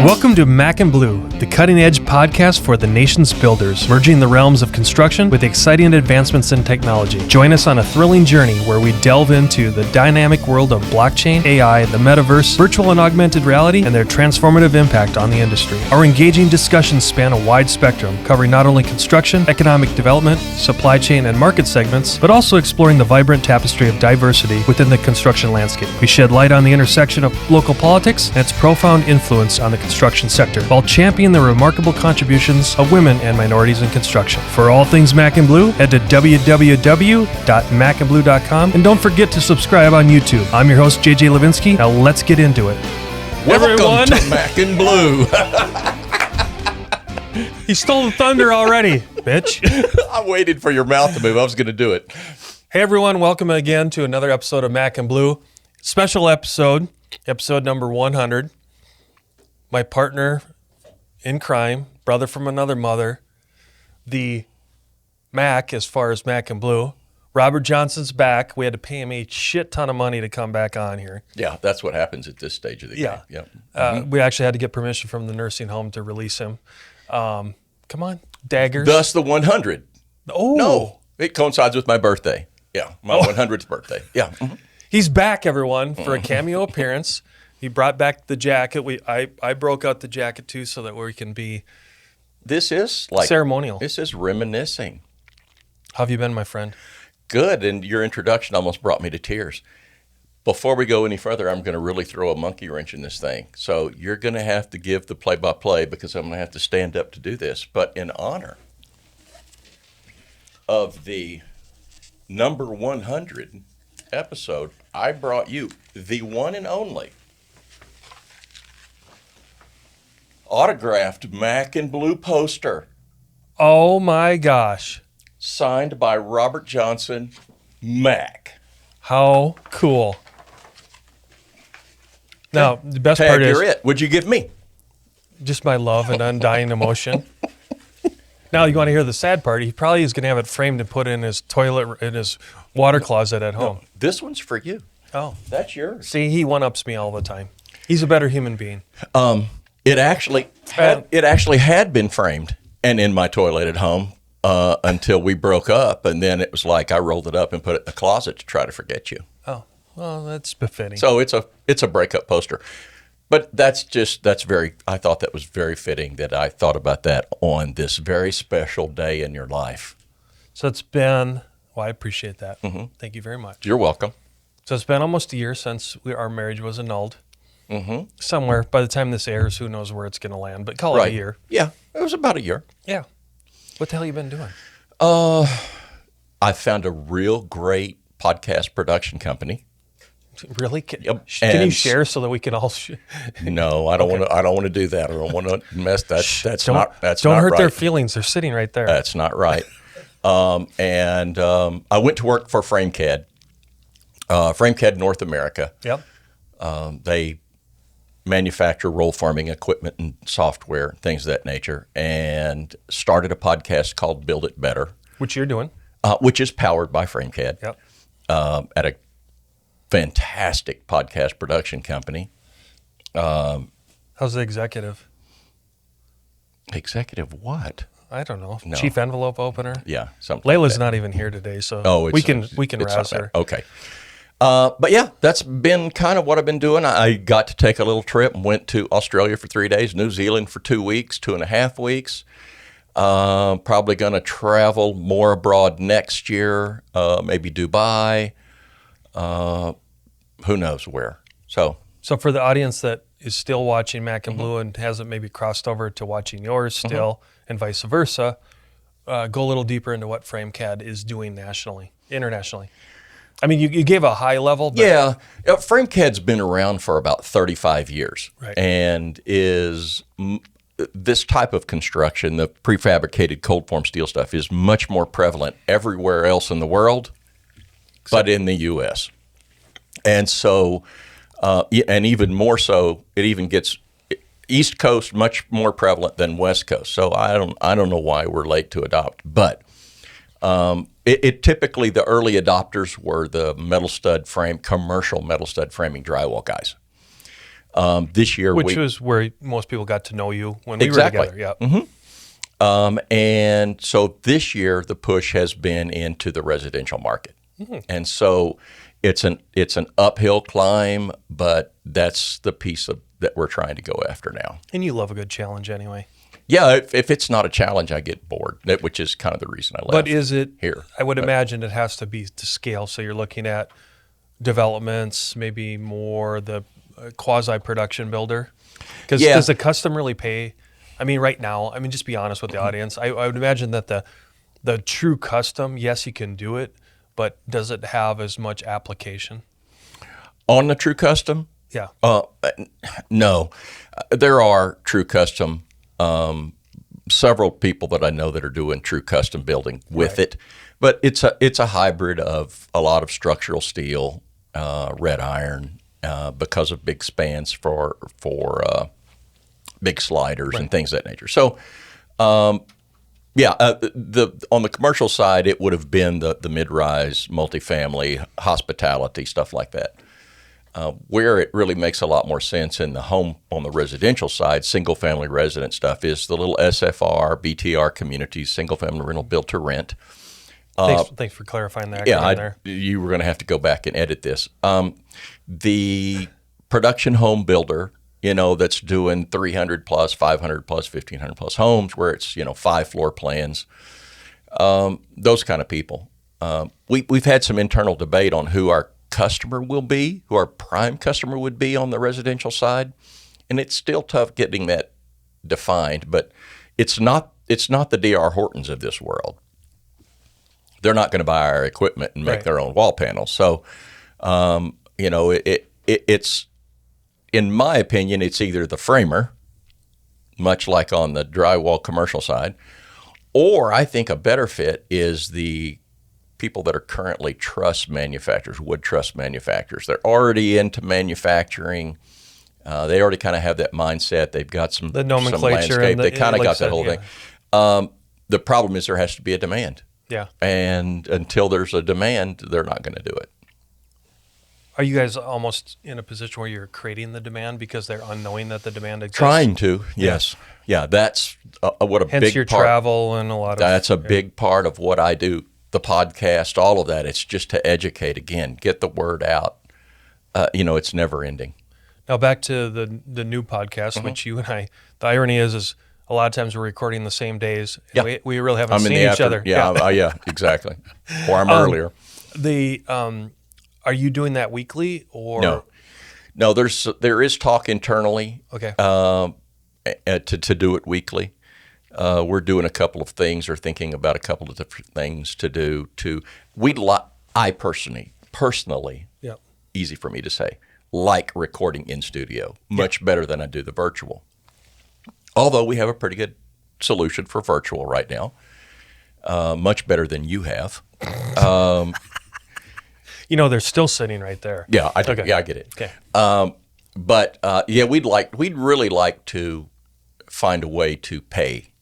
Welcome to Mac and Bleu, the cutting-edge podcast for the nation's builders, merging the realms of construction with exciting advancements in technology. Join us on a thrilling journey where we delve into the dynamic world of blockchain, AI, the Metaverse, virtual and augmented reality, and their transformative impact on the industry. Our engaging discussions span a wide spectrum, covering not only construction, economic development, supply chain, and market segments, but also exploring the vibrant tapestry of diversity within the construction landscape. We shed light on the intersection of local politics and its profound influence on the construction sector, while championing the remarkable contributions of women and minorities in construction. For all things Mac and Bleu, head to www.macandbleu.com, and don't forget to subscribe on YouTube. I'm your host, JJ Levenske. Now let's get into it. Welcome to Mac and Bleu. He stole the thunder already, bitch. I waited for your mouth to move. I was going to do it. Hey everyone, welcome again to another episode of Mac and Bleu. Special episode number 100. My partner in crime, brother from another mother, the Mac, as far as Mac and Bleu. Robert Johnson's back. We had to pay him a shit ton of money to come back on here. Yeah, that's what happens at this stage of the game. Yeah. We actually had to get permission from the nursing home to release him. Come on, daggers. Thus the 100. Oh. No, it coincides with my birthday. Yeah, my 100th birthday. Yeah. Mm-hmm. He's back, everyone, for a cameo appearance. He brought back the jacket. I broke out the jacket too, so that we can be. This is like ceremonial. This is reminiscing. How have you been, my friend? Good, and your introduction almost brought me to tears. Before we go any further, I'm going to really throw a monkey wrench in this thing. So you're going to have to give the play-by-play because I'm going to have to stand up to do this. But in honor of the number 100 episode, I brought you the one and only autographed Mac and Bleu poster. Oh my gosh. Signed by Robert Johnson, Mac. How cool. Now, the best Tag, part is... you're it. What'd you give me? Just my love and undying emotion. Now, you want to hear the sad part? He probably is going to have it framed and put in his toilet, in his water closet at home. No, this one's for you. Oh. That's yours. See, he one-ups me all the time. He's a better human being. It actually had been framed and in my toilet at home until we broke up, and then it was like I rolled it up and put it in the closet to try to forget you. Oh, well, that's befitting. So it's a breakup poster. But I thought that was very fitting that I thought about that on this very special day in your life. So it's been, well, I appreciate that. Mm-hmm. Thank you very much. You're welcome. So it's been almost a year since our marriage was annulled. Mm-hmm. Somewhere. By the time this airs, who knows where it's going to land, but call it a year. Yeah, it was about a year. Yeah. What the hell you been doing? I found a real great podcast production company. Really? Can you share so that we can all? No, I don't want to. I don't want to do that. I don't want to mess that. Don't hurt right. Their feelings. They're sitting right there. That's not right. I went to work for FrameCAD. FrameCAD North America. Yep. They manufacture roll forming equipment and software, things of that nature, and started a podcast called Build It Better. Which you're doing. Which is powered by FrameCAD. Yep. At a fantastic podcast production company. How's the executive? Executive what? I don't know. No. Chief envelope opener? Yeah, something Layla's like that. not even here today, so we can razz her. Okay. But yeah, that's been kind of what I've been doing. I got to take a little trip and went to Australia for 3 days, New Zealand for 2 weeks, 2.5 weeks. Probably going to travel more abroad next year, maybe Dubai, who knows where. So for the audience that is still watching Mac and Bleu and hasn't maybe crossed over to watching yours still and vice versa, go a little deeper into what FrameCAD is doing internationally. I mean, you gave a high level. But yeah, FrameCAD's been around for about 35 years, right. And is this type of construction, the prefabricated cold form steel stuff, is much more prevalent everywhere else in the world, but in the U.S. And so, and even more so, it even gets East Coast much more prevalent than West Coast. So I don't know why we're late to adopt, but. It typically, the early adopters were the commercial metal stud framing drywall guys. This year, which was where most people got to know you when we were together. Yeah. And so this year, the push has been into the residential market. And so it's an uphill climb, but that's the piece that we're trying to go after now. And you love a good challenge anyway. Yeah, if it's not a challenge, I get bored, which is kind of the reason I left. But is it here? I would imagine it has to be to scale. So you're looking at developments, maybe more the quasi-production builder. Because does the custom really pay? I mean, right now, just be honest with the audience. I would imagine that the true custom, yes, you can do it, but does it have as much application? On the true custom? Yeah. No. There are true custom, several people that I know that are doing true custom building with it, but it's a hybrid of a lot of structural steel, red iron, because of big spans for big sliders and things of that nature. So, on the commercial side, it would have been the mid-rise, multifamily, hospitality, stuff like that. Where it really makes a lot more sense in the home on the residential side, single-family resident stuff, is the little SFR, BTR communities, single-family rental built to rent. Thanks for clarifying that. Yeah, you were going to have to go back and edit this. The production home builder, that's doing 300 plus, 500 plus, 1,500 plus homes, where it's 5 floor plans. Those kind of people. We've had some internal debate on who our customer will be, who our prime customer would be on the residential side, and it's still tough getting that defined. But it's not the D.R. Hortons of this world. They're not going to buy our equipment and make their own wall panels. So, it's, in my opinion, it's either the framer, much like on the drywall commercial side, or I think a better fit is the people that are currently truss manufacturers, wood truss manufacturers. They're already into manufacturing. They already kind of have that mindset. They've got some nomenclature. Some landscape. They kind of got that whole thing. The problem is there has to be a demand. Yeah. And until there's a demand, they're not going to do it. Are you guys almost in a position where you're creating the demand because they're unknowing that the demand exists? Trying to, yes. Yeah, that's what a Hence big your part. travel and a lot of... That's a big part of what I do, the podcast, all of that. It's just to educate, again, get the word out. It's never ending. Now back to the new podcast, which you and I, the irony is a lot of times we're recording the same days. And we really haven't seen each other. Yeah, exactly. Or I'm earlier. Are you doing that weekly or? No. There is talk internally. Okay. To do it weekly. We're doing a couple of things or thinking about a couple of different things to do. I personally, easy for me to say, like recording in studio much better than I do the virtual. Although we have a pretty good solution for virtual right now, much better than you have. They're still sitting right there. Yeah, I get it. Okay. We'd really like to find a way to pay,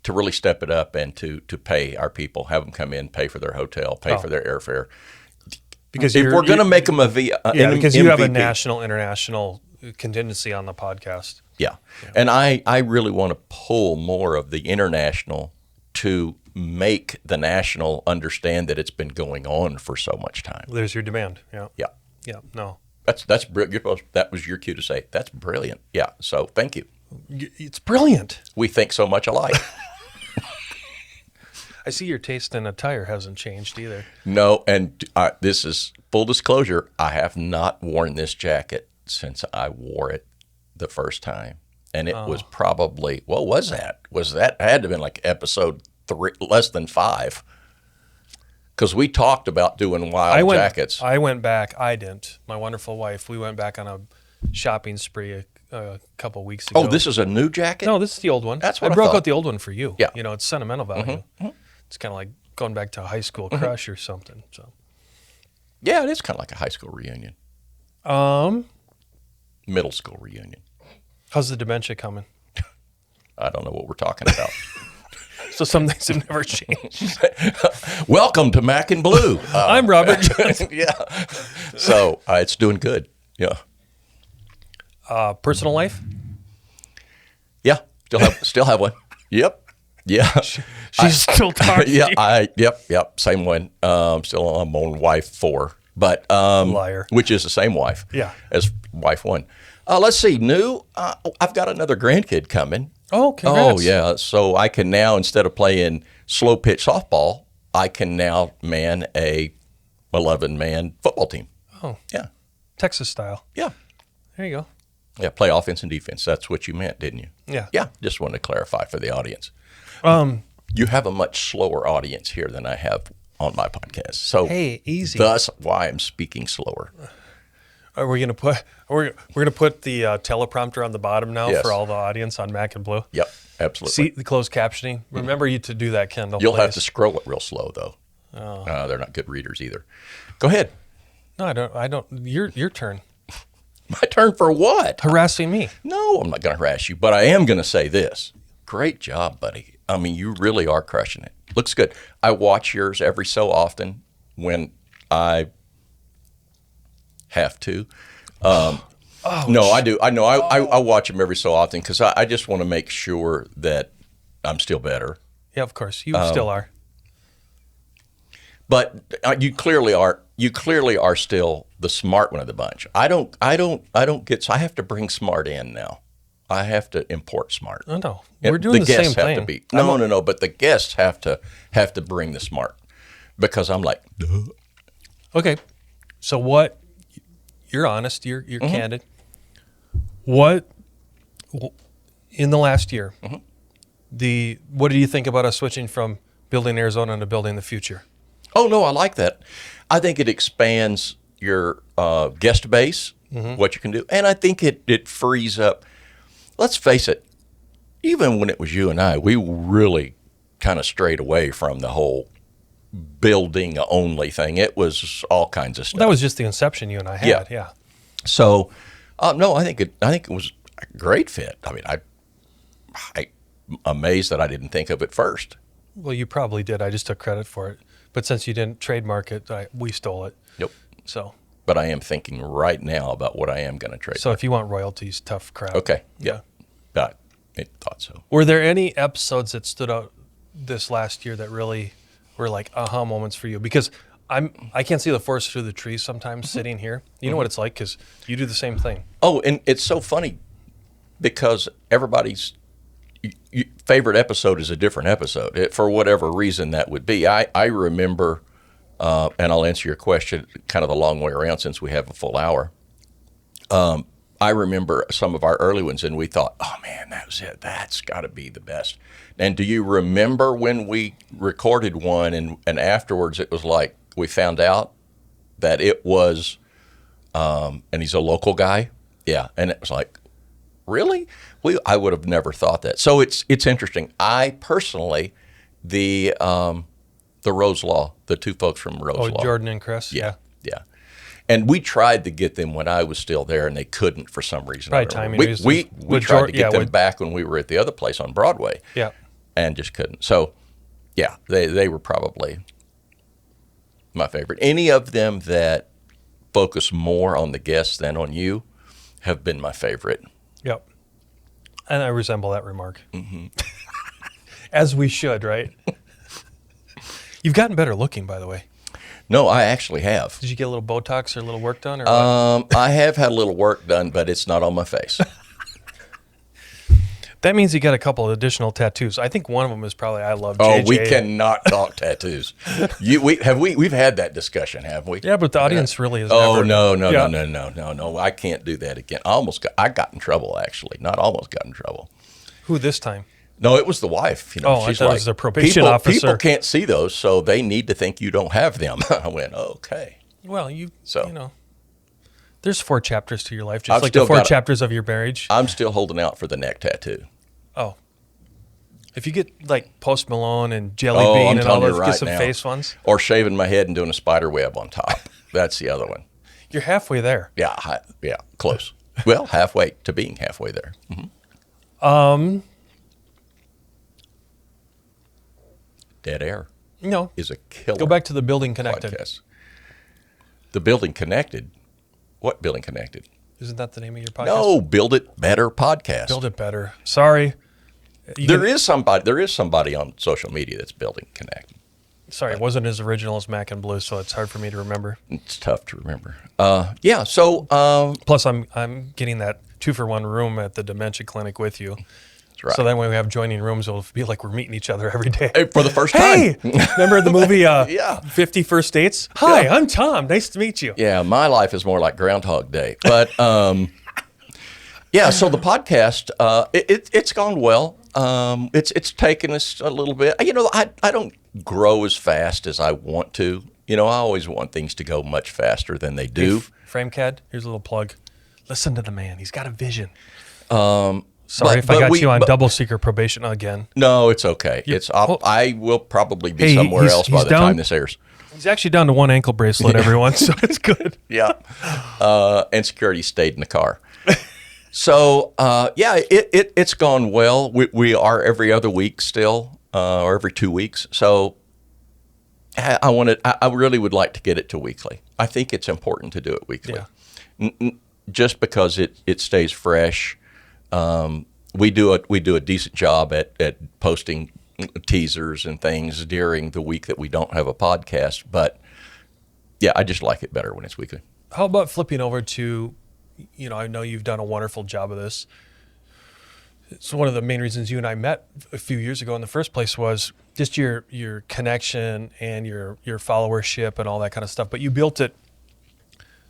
to really step it up and to pay our people, have them come in, pay for their hotel, pay for their airfare. Because if we're going to make them because you have a national, international contingency on the podcast. Yeah. And I really want to pull more of the international to make the national understand that it's been going on for so much time. There's your demand. Yeah. No. That's brilliant. That was your cue to say that's brilliant. Yeah. So thank you. It's brilliant. We think so much alike. I see your taste in attire hasn't changed either. No, and this is full disclosure. I have not worn this jacket since I wore it the first time, and it was probably what was that? It had to have been like episode 3, less than 5, because we talked about doing jackets. I went back. I didn't. My wonderful wife. We went back on a shopping spree a couple weeks ago. Oh, this is a new jacket? No, this is the old one. That's what I broke out the old one for you. Yeah. It's sentimental value. Mm-hmm. It's kind of like going back to a high school crush or something. So, yeah, it is kind of like a high school reunion. Middle school reunion. How's the dementia coming? I don't know what we're talking about. So some things have never changed. Welcome to Mac and Bleu. I'm Robert Johnson. Yeah. So it's doing good. Yeah. Personal life? Yeah, still have one. Yep. Yeah. She's still talking. Yeah, yep, same one. Still I'm on wife 4, but Liar. which is the same wife. Yeah. As wife 1. Let's see, new. I've got another grandkid coming. Oh, congrats. Oh yeah, so I can now, instead of playing slow pitch softball, I can now man a 11-man football team. Oh. Yeah. Texas style. Yeah. There you go. Yeah, play offense and defense. That's what you meant, didn't you? Yeah. Yeah, just wanted to clarify for the audience. You have a much slower audience here than I have on my podcast. So Hey, easy. Thus why I'm speaking slower. Are we gonna put we're gonna put the teleprompter on the bottom now Yes. for all the audience on Mac and Bleu? Yep, absolutely. See the closed captioning. Remember you to do that, Kendall. You'll have please. to scroll it real slow though. Oh. They're not good readers either. Go ahead. No, I don't. Your turn. My turn for what? Harassing me. No, I'm not going to harass you, but I am going to say this. Great job, buddy. I mean, you really are crushing it. Looks good. I watch yours every so often when I have to. No, I do. I know. I watch them every so often because I just want to make sure that I'm still better. Yeah, of course. You still are. But you clearly are. You clearly are still the smart one of the bunch. I don't get. So I have to bring smart in now. I have to import smart. Oh no, we're doing the same guests have thing. to be no. But the guests have to bring the smart because I'm like, duh. Okay, so what? You're honest. You're candid. What in the last year? What do you think about us switching from building Arizona to building the future? Oh no, I like that. I think it expands your guest base, what you can do, and I think it frees up. Let's face it, even when it was you and I, we really kind of strayed away from the whole building only thing. It was all kinds of stuff. That was just the inception you and I had. Yeah. So, no, I think it was a great fit. I mean, I'm amazed that I didn't think of it first. Well, you probably did. I just took credit for it. But since you didn't trademark it, we stole it. Yep. So. But I am thinking right now about what I am going to trademark. So if you want royalties, tough crap. Okay. Yeah. I thought so. Were there any episodes that stood out this last year that really were like aha moments for you? Because I can't see the forest through the trees sometimes sitting here. You know what it's like because you do the same thing. Oh, and it's so funny because everybody's favorite episode is a different episode for whatever reason that would be. I remember, and I'll answer your question kind of the long way around since we have a full hour. I remember some of our early ones, and we thought, oh, man, that was it. That's got to be the best. And do you remember when we recorded one and afterwards it was like we found out that it was, and he's a local guy? Yeah, and it was like, really? I would have never thought that. So it's interesting. I personally, the Rose Law, the two folks from Rose Law. Jordan and Chris? Yeah. And we tried to get them when I was still there, and they couldn't for some reason. Probably timing reasons. We tried to get them back when we were at the other place on Broadway. Yeah. And just couldn't. So, yeah, they were probably my favorite. Any of them that focus more on the guests than on you have been my favorite. Yep. And I resemble that remark. As we should, right? You've gotten better looking, by the way. No, I actually have. Did you get a little Botox or a little work done? Or what? I have had a little work done, but it's not on my face. That means you got a couple of additional tattoos. I think one of them is probably I love Oh, JJ. we cannot talk tattoos. We've had that discussion, haven't we? Yeah, but the audience really is. Oh, never, no! I can't do that again. I got in trouble actually. Not almost got in trouble. Who this time? No, it was the wife. You know, Oh, she's I thought it was the probation officer. People can't see those, so they need to think you don't have them. I went, okay. Well, you know, there's 4 chapters to your life, just I've like the still 4 got chapters of your marriage. I'm still holding out for the neck tattoo. Oh. If you get like Post Malone and Jelly Bean and all those, get some face ones. Or shaving my head and doing a spider web on top. That's the other one. You're halfway there. Yeah, close. Well, halfway to being halfway there. Dead Air No. is a killer. Go back to the building connected. Podcast. The building connected. What building connected? Isn't that the name of your podcast? No, Build It Better podcast. Build It Better. Sorry. There is somebody on social media that's building Connect. Sorry, it wasn't as original as Mac and Bleu, so it's hard for me to remember. It's tough to remember. Yeah, so... Plus, I'm getting that 2-for-1 room at the dementia clinic with you. That's right. So then when we have joining rooms, it'll be like we're meeting each other every day. Hey, for the first time. Hey! Remember the movie Yeah. 50 First Dates? Hi, I'm Tom. Nice to meet you. Yeah, my life is more like Groundhog Day. But, yeah, so the podcast, it's gone well. It's taken us a little bit. You know, I don't grow as fast as I want to. You know, I always want things to go much faster than they do. Hey, FrameCAD, here's a little plug. Listen to the man. He's got a vision. but Sorry if I got you on but- double secret probation again. No, it's okay. I will probably be somewhere else by the time this airs. He's actually down to one ankle bracelet, everyone, so it's good. Yeah. And security stayed in the car. So, yeah, it's gone well. We are every other week still, or every 2 weeks. So I really would like to get it to weekly. I think it's important to do it weekly. Yeah. Just because it stays fresh. We do a decent job at posting teasers and things during the week that we don't have a podcast. But yeah, I just like it better when it's weekly. How about flipping over to, you know, I know you've done a wonderful job of this. It's one of the main reasons you and I met a few years ago in the first place was just your connection and your followership and all that kind of stuff. But you built it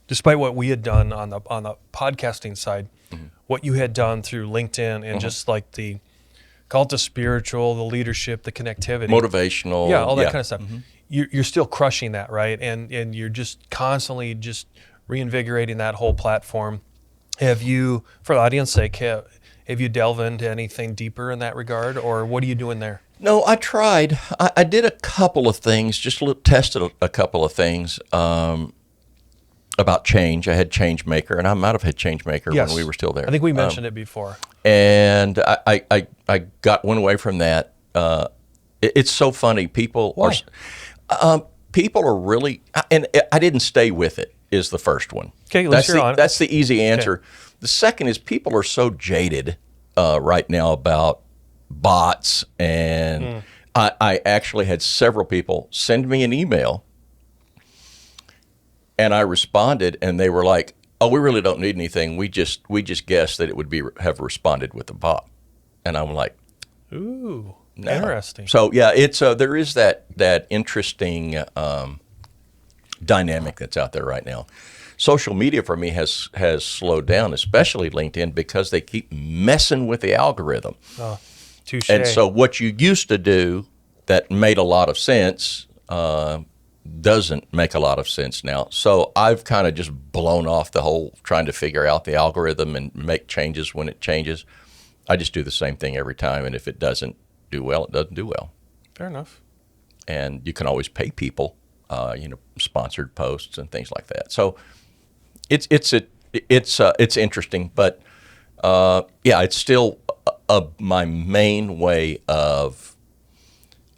despite what we had done on the podcasting side, what you had done through LinkedIn and just like call it the spiritual, the leadership, the connectivity. Motivational. Yeah, all that kind of stuff. You're still crushing that, right? And you're just constantly just reinvigorating that whole platform. Have you, for the audience's sake, have you delved into anything deeper in that regard, or what are you doing there? No, I tried. I did a couple of things, tested a couple of things about change. I had Changemaker, and I might have had Changemaker when we were still there. I think we mentioned it before. And I went away from that. It's so funny. People are really, and I didn't stay with it, is the first one. Okay, let's hear on it. That's the easy answer. Okay. The second is people are so jaded right now about bots, and I actually had several people send me an email, and I responded, and they were like, "Oh, we really don't need anything. We just guessed that it would have responded with a bot," and I'm like, "Ooh, no." Interesting." So yeah, it's there is that interesting dynamic that's out there right now. Social media for me has slowed down, especially LinkedIn, because they keep messing with the algorithm. Oh, touche. And so what you used to do that made a lot of sense doesn't make a lot of sense now. So I've kind of just blown off the whole trying to figure out the algorithm and make changes when it changes. I just do the same thing every time, and if it doesn't do well, it doesn't do well. Fair enough. And you can always pay people, sponsored posts and things like that. So it's interesting, but yeah, it's still my main way of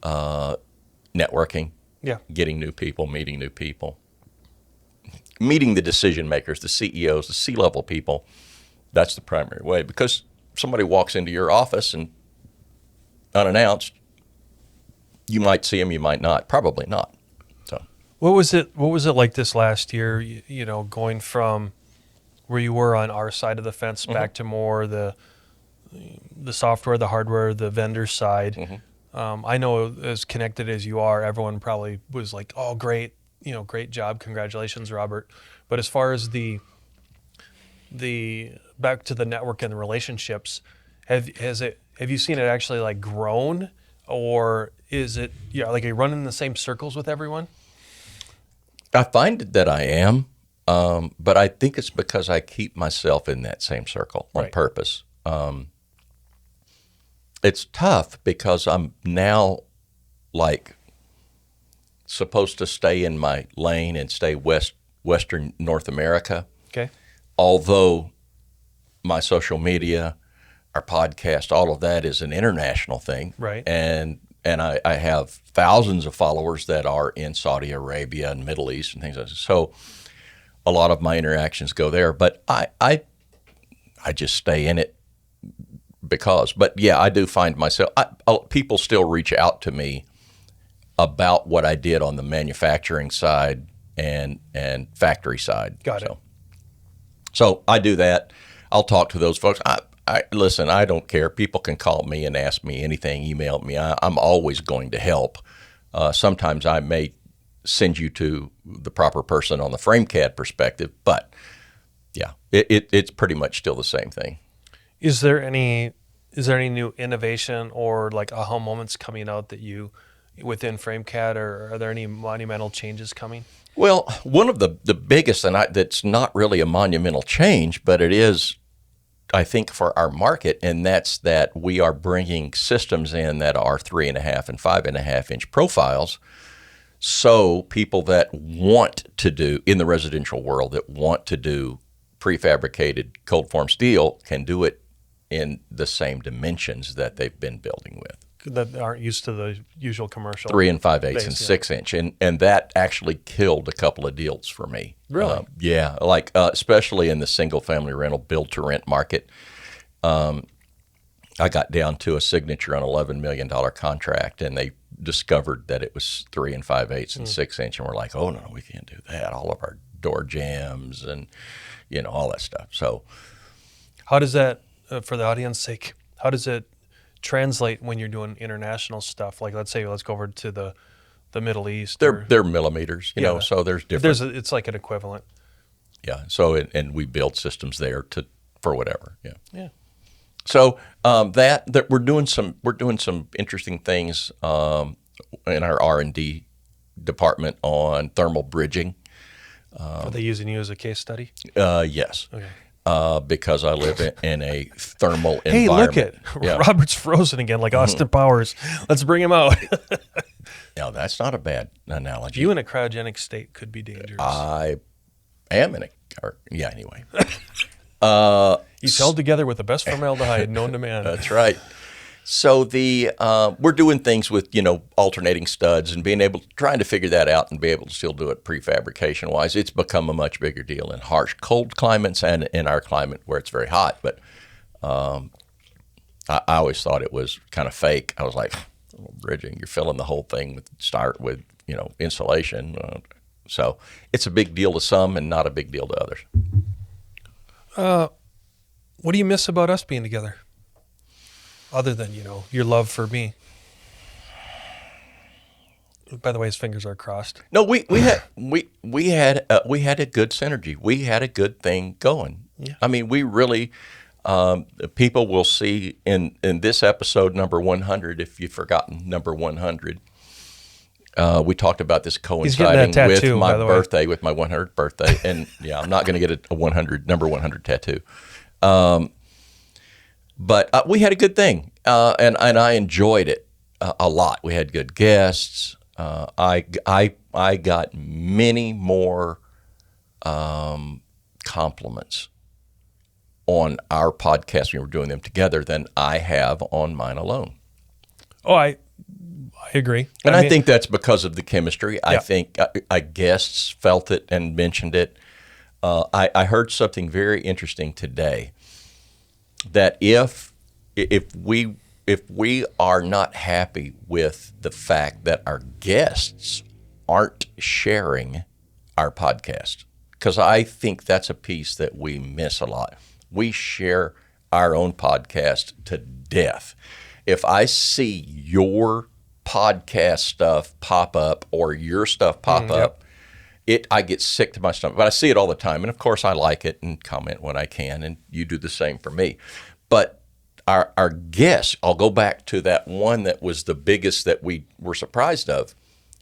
networking. Yeah, getting new people, meeting new people, meeting the decision makers, the CEOs, the C-level people. That's the primary way, because somebody walks into your office and unannounced, you might see them, you might not, probably not. So, what was it like this last year? You know, going from where you were on our side of the fence back to more the software, the hardware, the vendor side. I know as connected as you are, everyone probably was like, "Oh, great, great job, congratulations, Robert." But as far as the back to the network and the relationships, have you seen it actually like grown, or is it like are you running in the same circles with everyone? I find that I am, but I think it's because I keep myself in that same circle on purpose. It's tough because I'm now like supposed to stay in my lane and stay Western North America. Okay. Although my social media, our podcast, all of that is an international thing. Right. And I have thousands of followers that are in Saudi Arabia and Middle East and things like that. So a lot of my interactions go there. But I just stay in it because. But yeah, I do find myself. People still reach out to me about what I did on the manufacturing side and factory side. Got it. So I do that. I'll talk to those folks. Listen, I don't care. People can call me and ask me anything, email me. I'm always going to help. Sometimes I may send you to the proper person on the FrameCAD perspective, but yeah, it's pretty much still the same thing. Is there any new innovation or like aha moments coming out that you within FrameCAD, or are there any monumental changes coming? Well, one of the biggest, and that's not really a monumental change, but it is, I think, for our market, and that's that we are bringing systems in that are 3.5 and 5.5 inch profiles. So people that want to do, in the residential world, that want to do prefabricated cold form steel can do it in the same dimensions that they've been building with. That aren't used to the usual commercial 3 and 5/8 base, and yeah. 6 inch, and that actually killed a couple of deals for me. Really? Yeah, like especially in the single family rental build to rent market. I got down to a signature on an $11 million contract, and they discovered that it was 3 and 5/8 and 6 inch, and we're like, oh no, we can't do that. All of our door jams and all that stuff. So, how does that, for the audience sake, how does it translate when you're doing international stuff? Like, let's go over to the Middle East. They're millimeters, you know. So there's different. It's like an equivalent. Yeah. So and we build systems there for whatever. Yeah. Yeah. So that we're doing some interesting things in our R&D department on thermal bridging. Are they using you as a case study? Yes. Okay. Because I live in a thermal Hey, environment. look at Robert's frozen again, like Austin Powers. Let's bring him out. No, that's not a bad analogy. You in a cryogenic state could be dangerous. I am anyway. He's held together with the best formaldehyde known to man. That's right. So we're doing things with alternating studs and trying to figure that out and be able to still do it prefabrication wise. It's become a much bigger deal in harsh cold climates and in our climate where it's very hot. But I always thought it was kind of fake. I was like, bridging, you're filling the whole thing with insulation. So it's a big deal to some and not a big deal to others. What do you miss about us being together? Other than, your love for me. By the way, his fingers are crossed. No, we had a good synergy. We had a good thing going. Yeah. I mean, we really people will see in this episode number 100, if you've forgotten number 100. We talked about this coinciding tattoo, with my birthday, with my 100th birthday, and yeah, I'm not going to get a number 100 tattoo. But we had a good thing, and I enjoyed it a lot. We had good guests. I got many more compliments on our podcast when we were doing them together than I have on mine alone. Oh, I agree. And I think that's because of the chemistry. Yeah. I think guests felt it and mentioned it. I heard something very interesting today, that if we are not happy with the fact that our guests aren't sharing our podcast, because I think that's a piece that we miss a lot. We share our own podcast to death. If I see your podcast stuff pop up or your stuff pop up, I get sick to my stomach. But I see it all the time, and of course I like it and comment when I can, and you do the same for me. But our guests, I'll go back to that one that was the biggest that we were surprised of.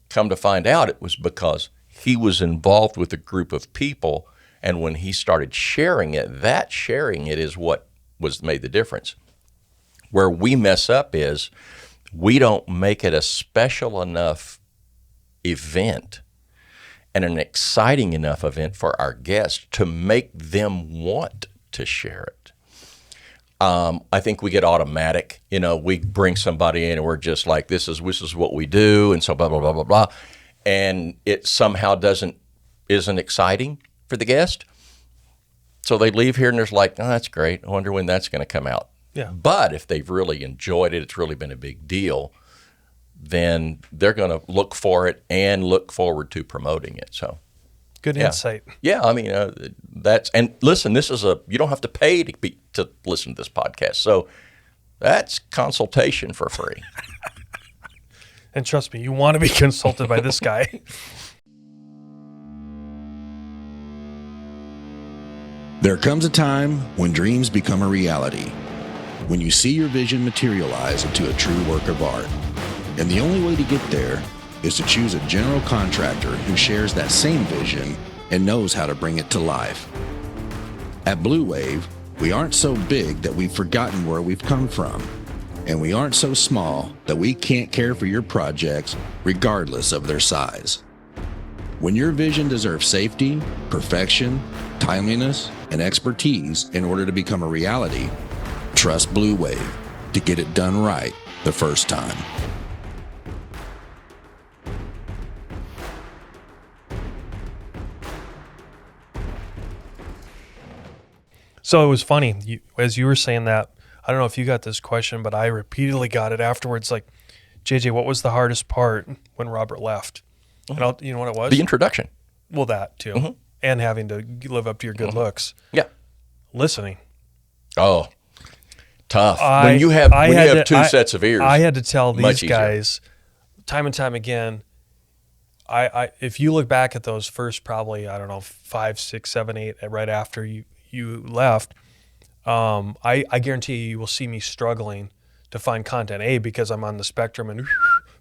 Come to find out, it was because he was involved with a group of people, and when he started sharing it, that sharing it is what made the difference. Where we mess up is we don't make it a special enough event and an exciting enough event for our guests to make them want to share it. I think we get automatic. We bring somebody in and we're just like, this is what we do, and so blah, blah, blah, blah, blah. And it somehow isn't exciting for the guest. So they leave here and there's like, oh, that's great. I wonder when that's going to come out. Yeah. But if they've really enjoyed it, it's really been a big deal, then they're going to look for it and look forward to promoting it. So good insight. Yeah, I mean, and listen, you don't have to pay to listen to this podcast. So that's consultation for free. And trust me, you want to be consulted by this guy. There comes a time when dreams become a reality, when you see your vision materialize into a true work of art. And the only way to get there is to choose a general contractor who shares that same vision and knows how to bring it to life. At Blue Wave, we aren't so big that we've forgotten where we've come from, and we aren't so small that we can't care for your projects regardless of their size. When your vision deserves safety, perfection, timeliness, and expertise in order to become a reality, trust Blue Wave to get it done right the first time. So it was funny. As you were saying that, I don't know if you got this question, but I repeatedly got it afterwards. Like, JJ, what was the hardest part when Robert left? Mm-hmm. And you know what it was? The introduction. Well, that too. Mm-hmm. And having to live up to your good mm-hmm. looks. Yeah. Listening. Oh, tough. When you have two sets of ears. I had to tell these guys time and time again, if you look back at those first probably, 5, 6, 7, 8, right after you left, I guarantee you will see me struggling to find content, because I'm on the spectrum and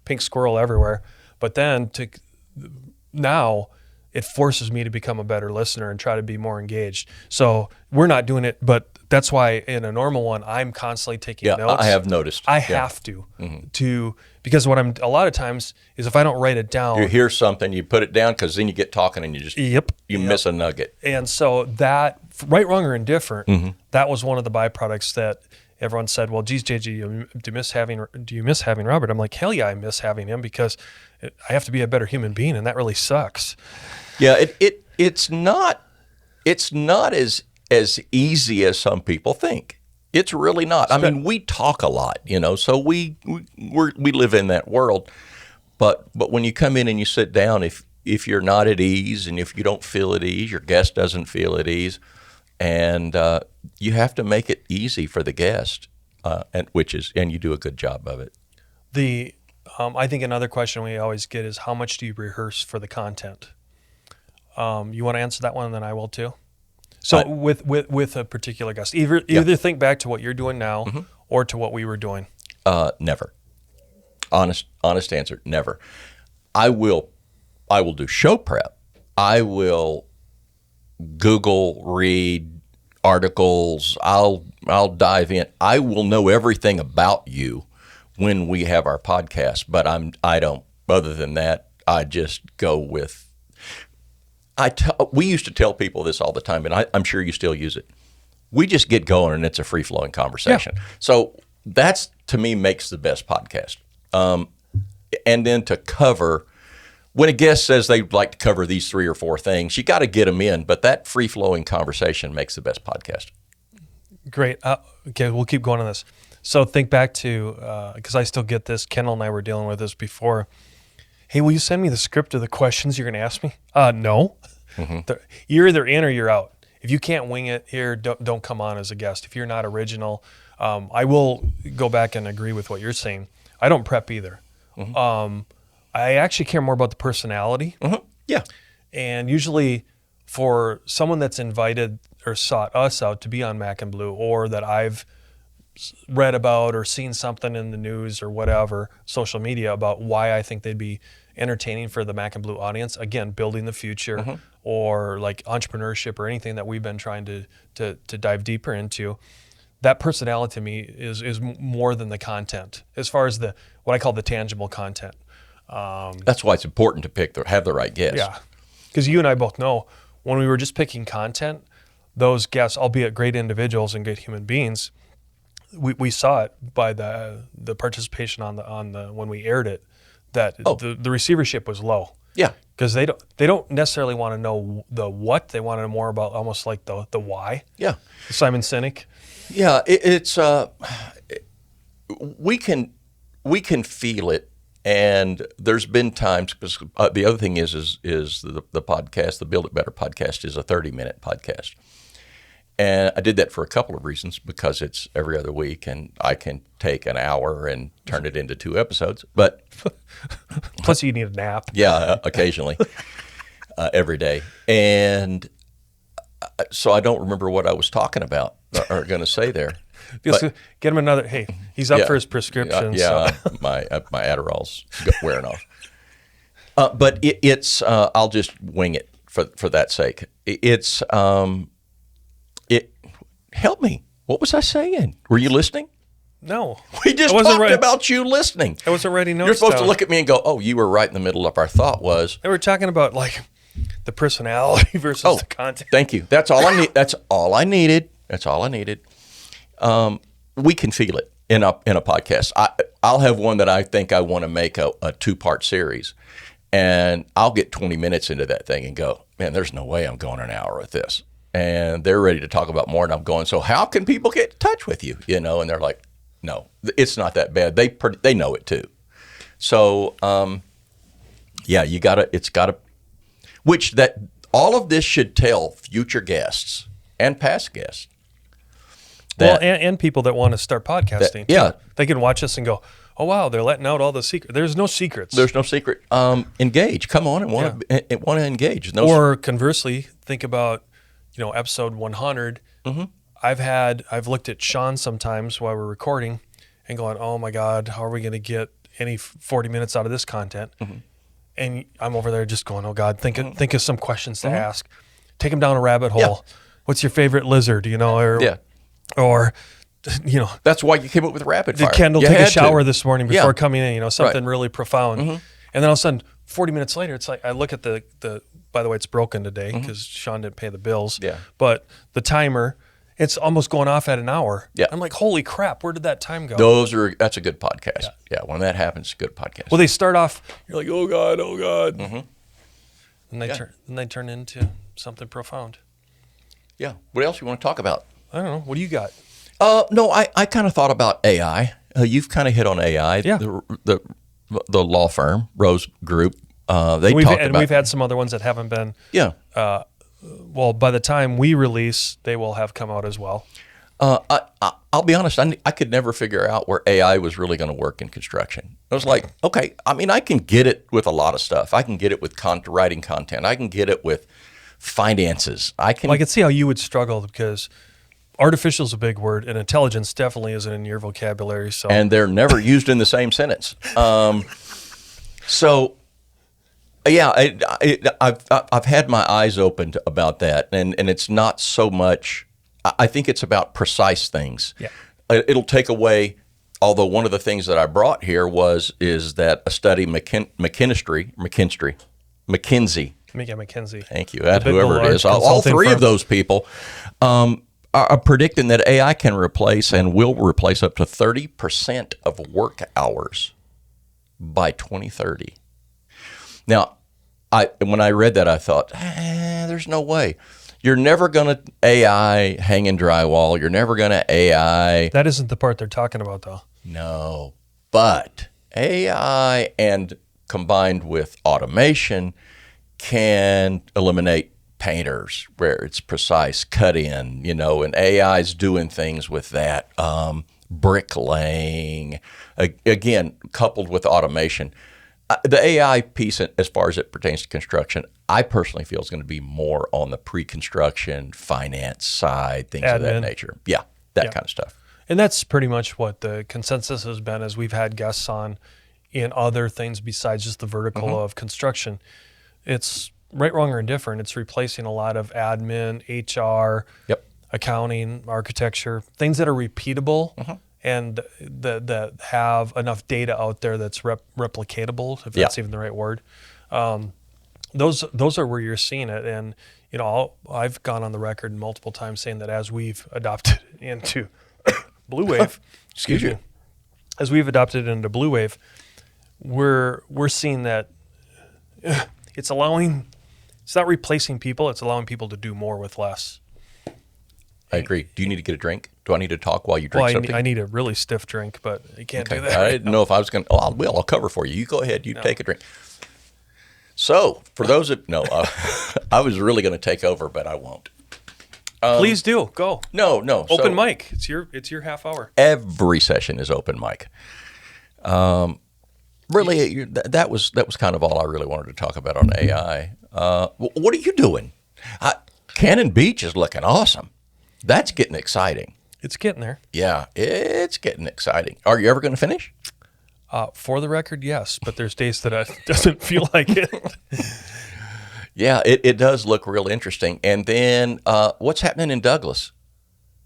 pink squirrel everywhere. But then now it forces me to become a better listener and try to be more engaged. So we're not doing it, but that's why in a normal one, I'm constantly taking notes. I have noticed. I have to, because what I'm a lot of times is if I don't write it down. You hear something, you put it down, because then you get talking and you just, miss a nugget. And so that, right, wrong, or indifferent, that was one of the byproducts that everyone said, well, geez, JJ, do you miss having Robert? I'm like, hell yeah, I miss having him, because I have to be a better human being, and that really sucks. Yeah, it's not as easy as some people think. It's really not. I mean, we talk a lot, so we live in that world. But when you come in and you sit down, if you're not at ease, and if you don't feel at ease, your guest doesn't feel at ease, and you have to make it easy for the guest, and you do a good job of it. I think another question we always get is, how much do you rehearse for the content? You want to answer that one, and then I will too. So with a particular guest, either think back to what you're doing now, or to what we were doing. Never. Honest answer, never. I will do show prep. I will Google, read articles. I'll dive in. I will know everything about you when we have our podcast, but I don't. Other than that, I just go with. We used to tell people this all the time, and I'm sure you still use it. We just get going, and it's a free-flowing conversation. Yeah. So that's, to me, makes the best podcast. And then to cover, when a guest says they'd like to cover these 3 or 4 things, you got to get them in. But that free-flowing conversation makes the best podcast. Great. Okay, we'll keep going on this. So think back to, because I still get this, Kendall and I were dealing with this before. Hey, will you send me the script of the questions you're going to ask me? No. You're either in or you're out. If you can't wing it here, don't come on as a guest. If you're not original, I will go back and agree with what you're saying. I don't prep either. I actually care more about the personality. Yeah. And usually for someone that's invited or sought us out to be on Mac and Bleu, or that I've read about or seen something in the news or whatever, social media, about why I think they'd be entertaining for the Mac and Bleu audience, again, building the future, or like entrepreneurship, or anything that we've been trying to dive deeper into, that personality to me is more than the content, as far as what I call the tangible content. That's why it's important to have the right guest. Yeah, because you and I both know, when we were just picking content, those guests, albeit great individuals and good human beings, we saw it by the participation on the when we aired it, that the receivership was low. Yeah. Because they don't necessarily want to know the what. They want to know more about almost like the why. Yeah. Simon Sinek. Yeah. We can feel it. And there's been times, because the other thing is the podcast, the Build It Better podcast is a 30-minute podcast. And I did that for a couple of reasons, because it's every other week and I can take an hour and turn it into 2 episodes. But plus you need a nap. Yeah, occasionally, every day. And so I don't remember what I was talking about or going to say there. Get him another. Hey, he's up for his prescription. Yeah, so. my Adderall's wearing off. But it's I'll just wing it for that sake. It help me. What was I saying? Were you listening? No, we just talked about you listening. I wasn't writing notes. You're supposed to look at me and go, "Oh, you were right in the middle of our thought." They were talking about like the personality versus the content. Thank you. That's all I need. That's all I needed. We can feel it in a podcast. I'll have one that I think I want to make a 2-part series, and I'll get 20 minutes into that thing and go, man, there's no way I'm going an hour with this. And they're ready to talk about more, and I'm going, so how can people get in touch with you? And they're like, no, it's not that bad. They know it too. So yeah, all of this should tell future guests and past guests. And people that want to start podcasting. They can watch us and go, oh, wow, they're letting out all the secrets. There's no secrets. There's no secret. Engage. Come on and want to engage. Or conversely, think about, episode 100. Mm-hmm. I've looked at Sean sometimes while we're recording and going, oh, my God, how are we going to get any 40 minutes out of this content? Mm-hmm. And I'm over there just going, oh, God, think of some questions to ask. Take them down a rabbit hole. Yeah. What's your favorite lizard, Or, That's why you came up with rapid fire. Did Kendall take a shower this morning before coming in? Something really profound. Mm-hmm. And then all of a sudden, 40 minutes later, it's like I look at the by the way, it's broken today because Sean didn't pay the bills. Yeah. But the timer, it's almost going off at an hour. Yeah. I'm like, holy crap, where did that time go? That's a good podcast. Yeah, when that happens, it's a good podcast. Well, they start off, you're like, oh God. Mm-hmm. And they turn into something profound. Yeah. What else you want to talk about? I don't know. What do you got? No, I kind of thought about AI. You've kind of hit on AI. Yeah. The law firm, Rose Group, we've had some other ones that haven't been. Yeah. Well, by the time we release, they will have come out as well. I'll be honest, I could never figure out where AI was really going to work in construction. I was like, okay, I can get it with a lot of stuff. I can get it with writing content. I can get it with finances. I can see how you would struggle because artificial is a big word, and intelligence definitely isn't in your vocabulary. So, and they're never used in the same sentence. So, yeah, I've had my eyes opened about that, and it's not so much. I think it's about precise things. Yeah, it'll take away. Although one of the things that I brought here is that a study McKinsey. Thank you. Whoever it is, all three of those people are predicting that AI can replace and will replace up to 30% of work hours by 2030. Now, when I read that, I thought, there's no way. You're never going to AI hanging drywall. You're never going to AI. That isn't the part they're talking about, though. No, but AI and combined with automation can eliminate painters where it's precise cut in, and AI's doing things with that. Bricklaying, again, coupled with automation. The AI piece, as far as it pertains to construction, I personally feel is going to be more on the pre-construction, finance side, things of that nature. Yeah, that kind of stuff. And that's pretty much what the consensus has been as we've had guests on in other things besides just the vertical of construction. It's right, wrong, or indifferent. It's replacing a lot of admin, HR, accounting, architecture, things that are repeatable and that have enough data out there that's replicatable, if that's even the right word. Those are where you're seeing it. And, I've gone on the record multiple times saying that as we've adopted into Blue Wave, as we've adopted into Blue Wave, we're seeing that it's not replacing people. It's allowing people to do more with less. I agree. Do you need to get a drink? Do I need to talk while you drink something? I need a really stiff drink, but I can't do that. I didn't know if I was going to. Oh, I'll cover for you. You go ahead. You take a drink. So, for those that know, I was really going to take over, but I won't. Please do. Go. No. Open mic. It's your half hour. Every session is open mic. Really, that was kind of all I really wanted to talk about on AI. What are you doing? Cannon Beach is looking awesome. That's getting exciting. It's getting there. Yeah, it's getting exciting. Are you ever going to finish? For the record, yes, but there's days that it doesn't feel like it. Yeah, it does look real interesting. And then what's happening in Douglas?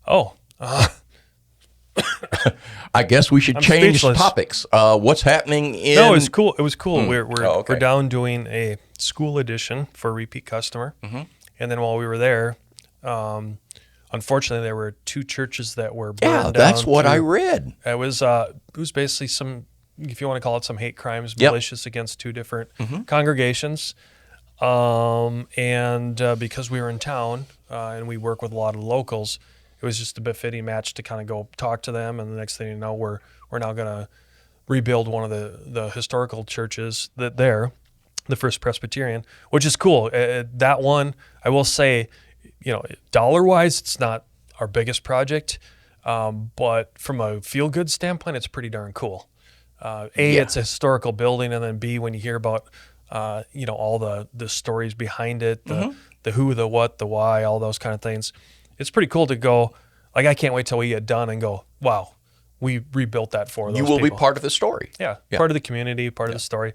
Oh. I guess we should change speechless. topics. What's happening in... No, it was cool. It was cool. We're okay. we're down doing a school edition for a repeat customer. Mm-hmm. And then while we were there, unfortunately, there were 2 churches that were burned down. Yeah, that's what I read. It was basically some, if you want to call it, some hate crimes, malicious against 2 different congregations. And because we were in town and we work with a lot of locals, it was just a befitting match to kind of go talk to them. And the next thing you know, we're now going to rebuild one of the historical churches the First Presbyterian, which is cool. That one, I will say, dollar-wise, it's not our biggest project, but from a feel-good standpoint, it's pretty darn cool. It's a historical building, and then B, when you hear about all the stories behind it, the who, the what, the why, all those kind of things, it's pretty cool to go. Like, I can't wait till we get done and go, wow, we rebuilt that for those You will people. be part of the story. Yeah, part of the community, part of the story.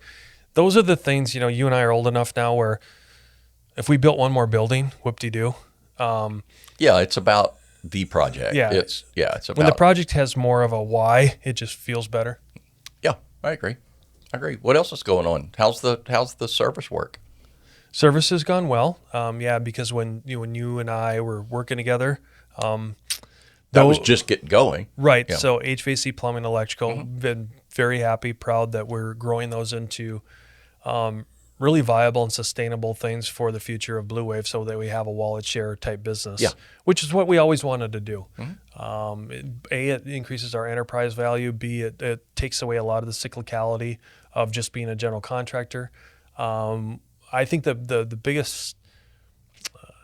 Those are the things, you and I are old enough now where if we built one more building, whoop-de-doo. It's about the project. Yeah. It's about... When the project has more of a why, it just feels better. Yeah, I agree. What else is going on? How's the service work? Service has gone well. Because when you and I were working together, that was just getting going. Right. Yeah. So HVAC, plumbing, electrical, been very happy, proud that we're growing those into really viable and sustainable things for the future of Blue Wave so that we have a wallet share type business, which is what we always wanted to do. It increases our enterprise value. B, it takes away a lot of the cyclicality of just being a general contractor. I think the biggest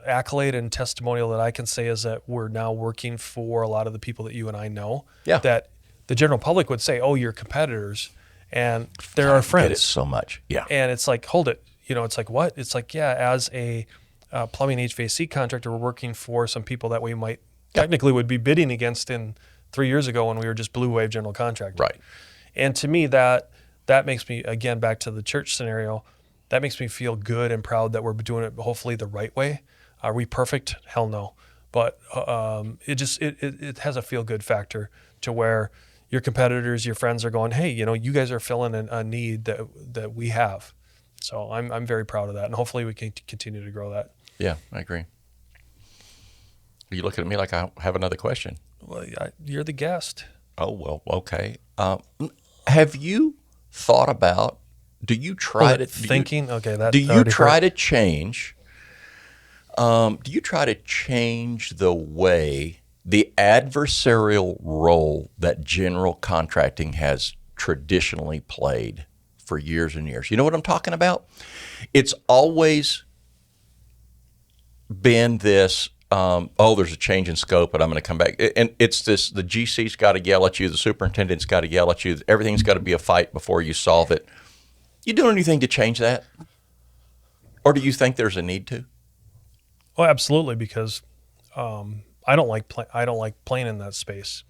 accolade and testimonial that I can say is that we're now working for a lot of the people that you and I know. Yeah. That the general public would say, "Oh, you're competitors," and they're our friends. I get it so much. Yeah. And it's like, hold it. It's like, what? It's like, as a plumbing HVAC contractor, we're working for some people that we might technically would be bidding against in 3 years ago when we were just Blue Wave general contractor. Right. And to me, that makes me, again, back to the church scenario, that makes me feel good and proud that we're doing it hopefully the right way. Are we perfect? Hell no. But it has a feel-good factor to where your competitors, your friends are going, hey, you guys are filling a need that we have. So I'm very proud of that, and hopefully we can continue to grow that. Yeah, I agree. Are you looking at me like I have another question? Well, you're the guest. Oh, well, okay. Have you thought about, do you try to change, do you try to change the way, the adversarial role that general contracting has traditionally played for years and years? You know what I'm talking about? It's always been this, there's a change in scope, but I'm going to come back. And it's this, the GC's got to yell at you, the superintendent's got to yell at you, everything's got to be a fight before you solve it. You doing anything to change that? Or do you think there's a need to? Well, absolutely, because I don't like playing in that space.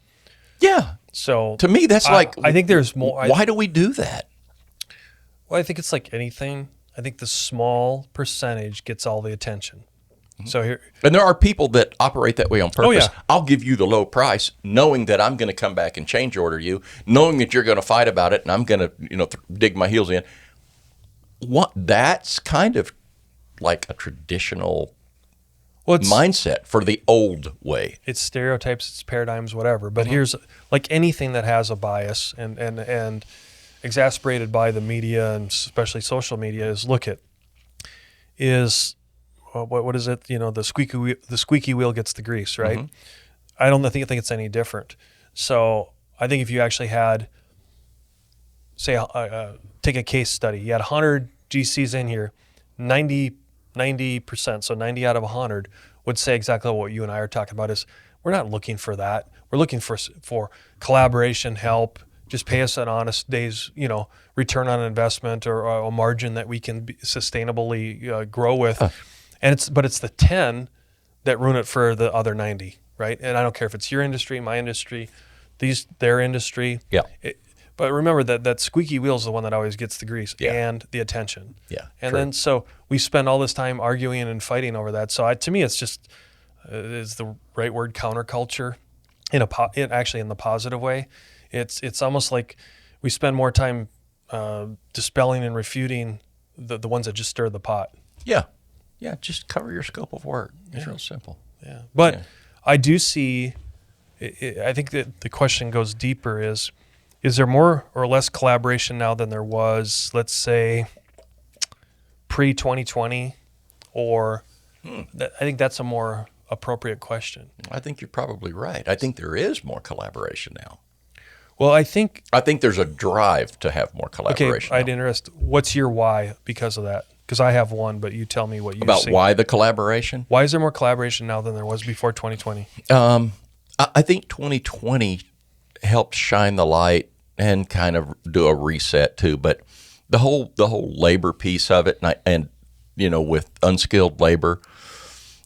Yeah. So to me, that's I think there's more. Why do we do that? Well, I think it's like anything. I think the small percentage gets all the attention. So here, and there are people that operate that way on purpose. Oh, yeah. I'll give you the low price, knowing that I'm going to come back and change order you, knowing that you're going to fight about it, and I'm going to dig my heels in. That's kind of like a traditional mindset for the old way. It's stereotypes, it's paradigms, whatever. But here's like anything that has a bias and exasperated by the media and especially social media is look at is what is it? The squeaky wheel gets the grease, right? Mm-hmm. I don't think it's any different. So I think if you actually had, say, take a case study, you had 100 GCs in here, 90%, so 90 out of 100 would say exactly what you and I are talking about. Is we're not looking for that. We're looking for collaboration, help. Just pay us an honest day's, return on investment or a margin that we can sustainably grow with. But it's the 10 that ruin it for the other 90, right? And I don't care if it's your industry, my industry, their industry. Yeah. But remember that squeaky wheel is the one that always gets the grease and the attention. Yeah. And then so we spend all this time arguing and fighting over that. So to me, it's just is the right word, counterculture, actually in the positive way. It's almost like we spend more time dispelling and refuting the ones that just stir the pot. Yeah. Yeah, just cover your scope of work. It's real simple. Yeah. But I do see, I think that the question goes deeper is there more or less collaboration now than there was, let's say, pre-2020? Or I think that's a more appropriate question. I think you're probably right. I think there is more collaboration now. Well, I think there's a drive to have more collaboration. Okay, I'd interest. What's your why because of that? Because I have one, but you tell me what you about see. Why the collaboration? Why is there more collaboration now than there was before 2020? I think 2020 helped shine the light and kind of do a reset too. But the whole labor piece of it, and with unskilled labor,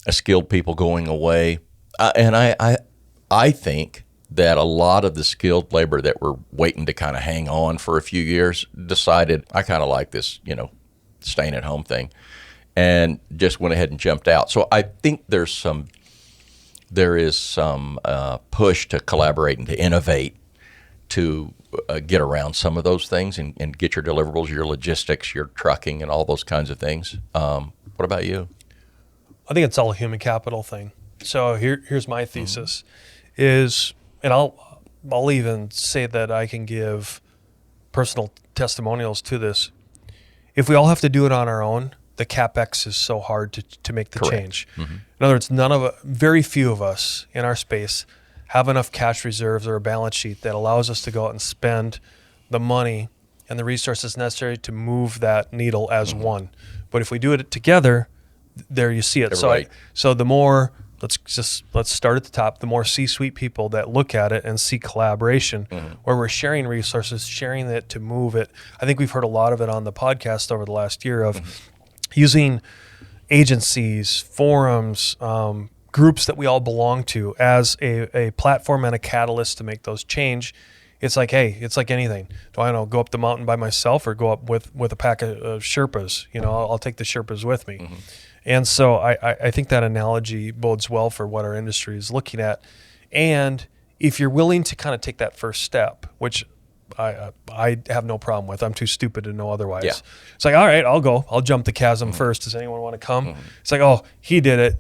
skilled people going away, and I think that a lot of the skilled labor that were waiting to kind of hang on for a few years decided, I kind of like this, staying at home thing, and just went ahead and jumped out. So I think there is some push to collaborate and to innovate to get around some of those things and get your deliverables, your logistics, your trucking, and all those kinds of things. What about you? I think it's all a human capital thing. So here's my thesis is, and I'll even say that I can give personal testimonials to this. If we all have to do it on our own, the CapEx is so hard to make the change. Mm-hmm. In other words, very few of us in our space have enough cash reserves or a balance sheet that allows us to go out and spend the money and the resources necessary to move that needle as one. But if we do it together, there you see it. So the more, let's start at the top, the more C-suite people that look at it and see collaboration, where we're sharing resources, sharing it to move it. I think we've heard a lot of it on the podcast over the last year of using agencies, forums, groups that we all belong to as a platform and a catalyst to make those change. It's like, hey, it's like anything. Do I go up the mountain by myself or go up with a pack of Sherpas? I'll take the Sherpas with me. Mm-hmm. And so I think that analogy bodes well for what our industry is looking at. And if you're willing to kind of take that first step, which I have no problem with. I'm too stupid to know otherwise. Yeah. It's like, all right, I'll go. I'll jump the chasm first. Does anyone want to come? It's like, oh, he did it.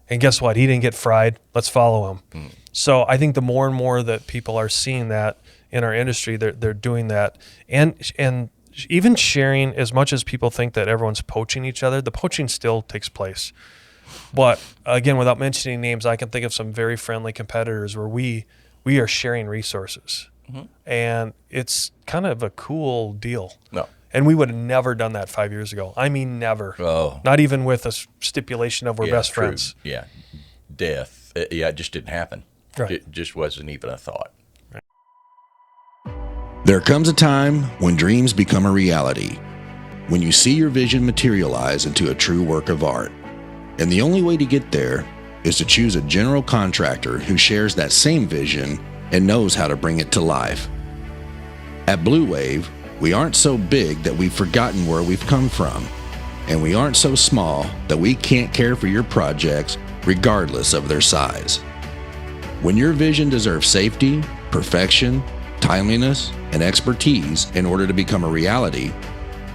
And guess what? He didn't get fried. Let's follow him. So I think the more and more that people are seeing that in our industry, they're doing that. And even sharing, as much as people think that everyone's poaching each other, the poaching still takes place. But again, without mentioning names, I can think of some very friendly competitors where we are sharing resources. And it's kind of a cool deal. No. And we would have never done that 5 years ago. I mean, never. Oh. Not even with a stipulation of we're best friends. Yeah. Death. It just didn't happen. Right. It just wasn't even a thought. There comes a time when dreams become a reality, when you see your vision materialize into a true work of art. And the only way to get there is to choose a general contractor who shares that same vision and knows how to bring it to life. At Blue Wave, we aren't so big that we've forgotten where we've come from, and we aren't so small that we can't care for your projects regardless of their size. When your vision deserves safety, perfection, timeliness, and expertise in order to become a reality,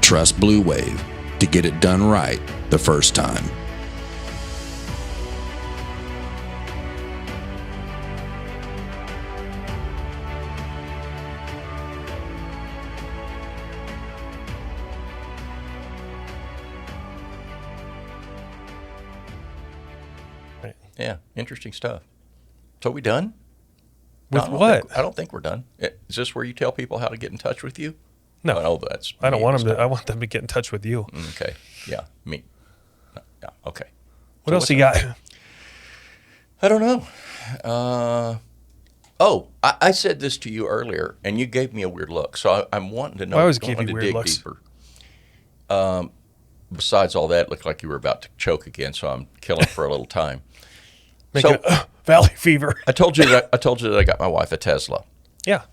trust Blue Wave to get it done right the first time. Yeah, interesting stuff. So we done? With I don't what? I don't think we're done. Is this where you tell people how to get in touch with you? No. Oh, that's. I don't me want this them to. time. I want them to get in touch with you. Okay. Yeah. Me. Yeah. Okay. What So else you got? I don't know. I said this to you earlier, and you gave me a weird look. So I'm wanting to know. I always I give wanted you to weird dig looks. deeper. Besides all that, it looked like you were about to choke again, so I'm killing for a little time. Make it valley fever. I told you that I got my wife a Tesla. Yeah.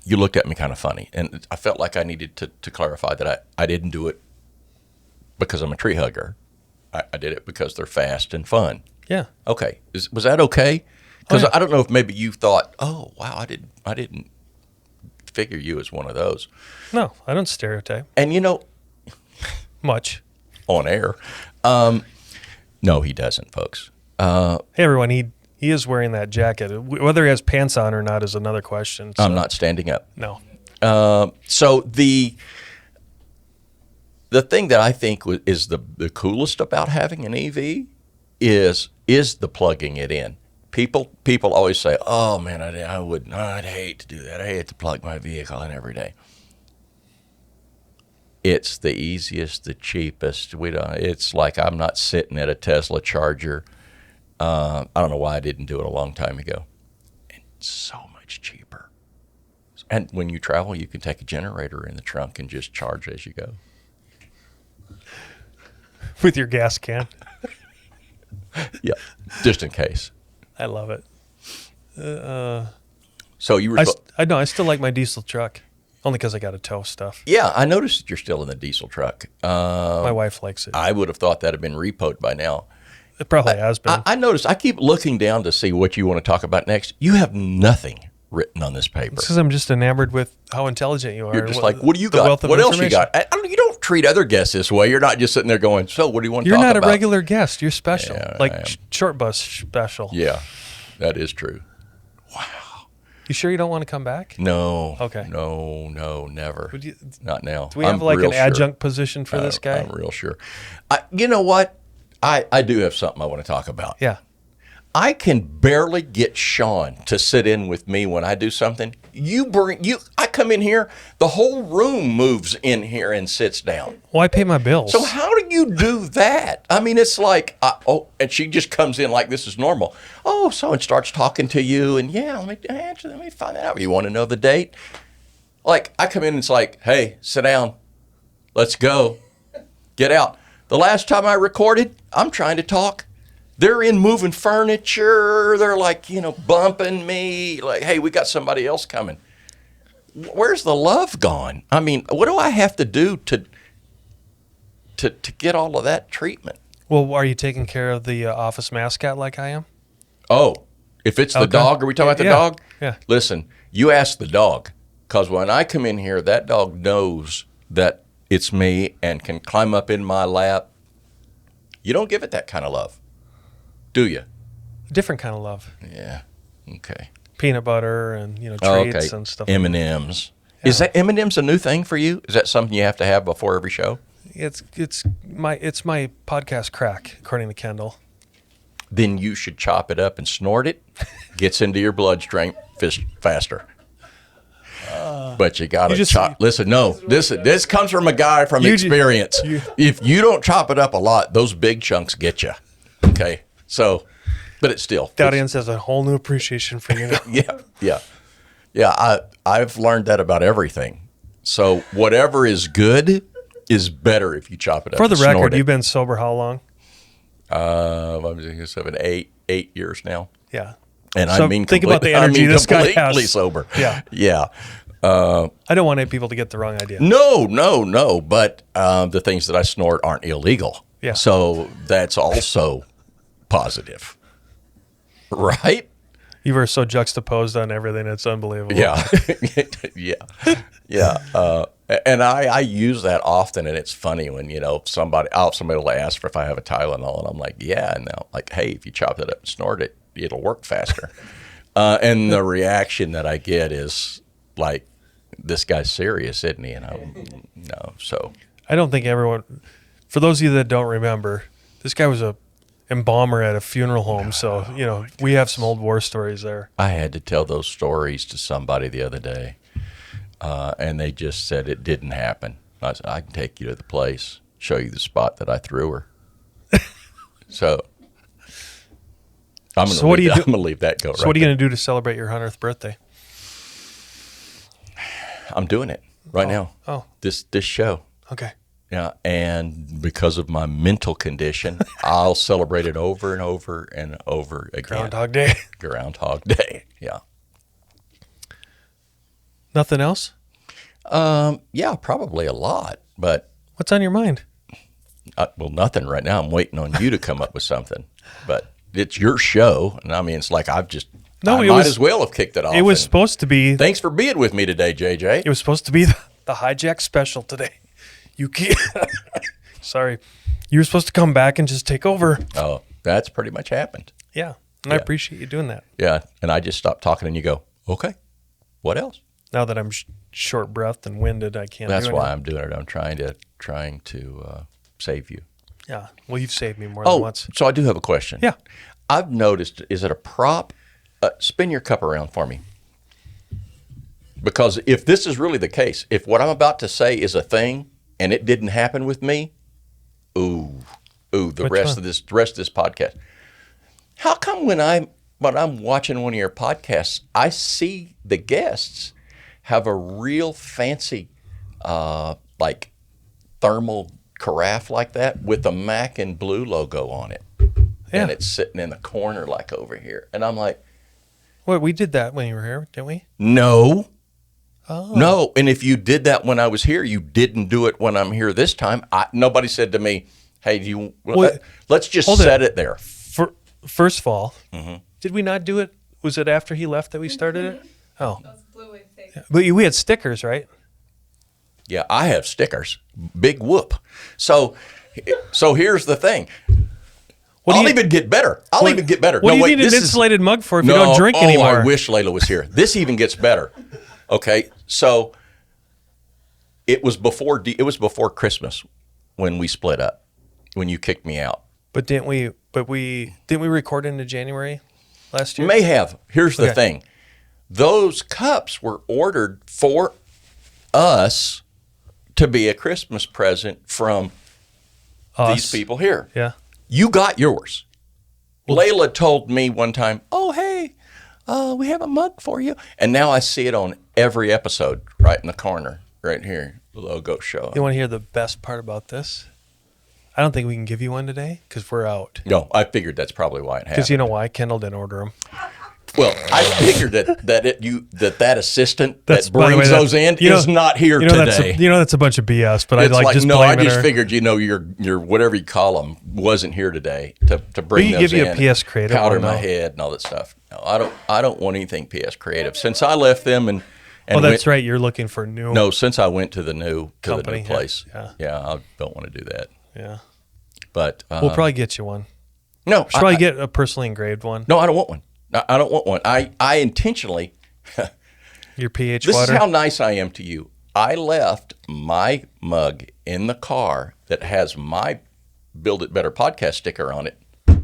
You looked at me kind of funny, and I felt like I needed to clarify that I didn't do it because I'm a tree hugger. I did it because they're fast and fun. Yeah. Okay, was that okay? Because yeah. I don't know if maybe you thought, oh wow, I didn't figure you as one of those. No, I don't stereotype And much. on air, no, he doesn't, folks. Hey everyone, he is wearing that jacket. Whether he has pants on or not is another question. So. I'm not standing up. No. So the thing that I think is the coolest about having an EV is the plugging it in. People always say, "Oh man, I'd hate to do that. I hate to plug my vehicle in every day." It's the easiest, the cheapest. It's like I'm not sitting at a Tesla charger. I don't know why I didn't do it a long time ago. And it's so much cheaper. And when you travel, you can take a generator in the trunk and just charge as you go. With your gas can. Yeah, just in case. I love it. So you were. I know. I still like my diesel truck, only because I got to tow stuff. Yeah, I noticed that you're still in the diesel truck. My wife likes it. I would have thought that had been repoed by now. It probably has been. I noticed. I keep looking down to see what you want to talk about next. You have nothing written on this paper. Because I'm just enamored with how intelligent you are. You're just like, what do you got? What else you got? You don't treat other guests this way. You're not just sitting there going, so what do you want to talk about? You're not a regular guest. You're special. Yeah, like short bus special. Yeah, that is true. You sure you don't want to come back? No. Okay. No, never. Not now. Do we have like an adjunct position for this guy? I'm real sure. You know what? I do have something I want to talk about. Yeah. I can barely get Sean to sit in with me when I do something. I come in here, the whole room moves in here and sits down. Well, I pay my bills. So how do you do that? I mean, it's like, and she just comes in like this is normal. Oh, so and starts talking to you, and yeah, let me find that out. You want to know the date? Like, I come in and it's like, hey, sit down. Let's go. Get out. The last time I recorded, I'm trying to talk. They're in moving furniture. They're like, bumping me. Like, hey, we got somebody else coming. Where's the love gone? I mean, what do I have to do to get all of that treatment? Well, are you taking care of the office mascot like I am? Oh, if it's the dog, are we talking about the dog? Yeah. Listen, you ask the dog, because when I come in here, that dog knows that it's me and can climb up in my lap. You don't give it that kind of love, do you? Different kind of love. Yeah. Okay. Peanut butter and treats and stuff. M&Ms. Yeah. Is that M&Ms a new thing for you? Is that something you have to have before every show? It's my podcast crack, according to Kendall. Then you should chop it up and snort it. Gets into your bloodstream faster. But you got to chop. Listen, no. This comes from a guy from experience. If you don't chop it up a lot, those big chunks get you. Okay? So, but it's still. The audience has a whole new appreciation for you now. Yeah. I've learned that about everything. So whatever is good is better if you chop it up. For the and snort record, it. you've been sober how long? I'm 8 years now. Yeah. And so think about the energy this guy has. Completely sober. Yeah. I don't want people to get the wrong idea. No. But the things that I snort aren't illegal. Yeah. So that's also positive. Right? You were so juxtaposed on everything. It's unbelievable. Yeah. Yeah. And I use that often, and it's funny when, somebody will ask for if I have a Tylenol, and I'm like, yeah. And they're like, hey, if you chop it up and snort it, it'll work faster. And the reaction that I get is like, this guy's serious, isn't he? And no. So I don't think everyone, for those of you that don't remember, this guy was a embalmer at a funeral home. So, we have some old war stories there. I had to tell those stories to somebody the other day, and they just said it didn't happen. I said, I can take you to the place, show you the spot that I threw her. So I'm going to leave that go. So what are you going to do to celebrate your 100th birthday? I'm doing it right now. Oh. This show. Okay. Yeah, and because of my mental condition, I'll celebrate it over and over and over again. Groundhog Day. Groundhog Day, yeah. Nothing else? Yeah, probably a lot, but... What's on your mind? Well, nothing right now. I'm waiting on you to come up with something, but it's your show, and I mean, it's like I might as well have kicked it off. It was supposed to be... Thanks for being with me today, JJ. It was supposed to be the hijack special today. You can't... Sorry. You were supposed to come back and just take over. Oh, that's pretty much happened. Yeah, and I appreciate you doing that. Yeah, and I just stopped talking, and you go, okay, what else? Now that I'm short-breathed and winded, I can't. That's why I'm doing it. I'm trying to save you. Yeah. Well, you've saved me more than once. So I do have a question. Yeah. I've noticed. Is it a prop? Spin your cup around for me. Because if this is really the case, if what I'm about to say is a thing and it didn't happen with me, the rest of this podcast. How come when I'm watching one of your podcasts, I see the guests have a real fancy, like thermal carafe like that with the Mac and Bleu logo on it, and it's sitting in the corner like over here, and I'm like, "What? We did that when you were here, didn't we?" No. Oh. No, and if you did that when I was here, you didn't do it when I'm here this time. Nobody said to me, "Hey, let's just set it there." First of all, did we not do it? Was it after he left that we started it? Oh. That was Blue and fake. But we had stickers, right? Yeah, I have stickers. Big whoop. So here's the thing. I'll even get better. What do you need an insulated mug for if you don't drink anymore? I wish Layla was here. This even gets better. Okay, so it was before Christmas when we split up, when you kicked me out. But didn't we record into January last year? May have. Here's the thing. Those cups were ordered for us to be a Christmas present from these people here. Yeah. You got yours. Layla told me one time, "Oh, hey, we have a mug for you." And now I see it on every episode right in the corner, right here, the logo showing. You want to hear the best part about this? I don't think we can give you one today because we're out. No, I figured that's probably why it happened. Because you know why? Kendall didn't order them. Well, I figured that assistant that brings those in is not here today. That's a bunch of BS. But it's I just no. I just her. figured your whatever you call them wasn't here today to bring those give you in. A PS Creative. Powder my head and all that stuff. No, I don't want anything PS Creative. Since I left them and that's right. You're looking for new. No, since I went to the new company, place. Yeah, I don't want to do that. Yeah, but we'll probably get you one. No, should probably get a personally engraved one. No, I don't want one. I don't want one. I intentionally. Your pH this water. This is how nice I am to you. I left my mug in the car that has my Build It Better podcast sticker on it.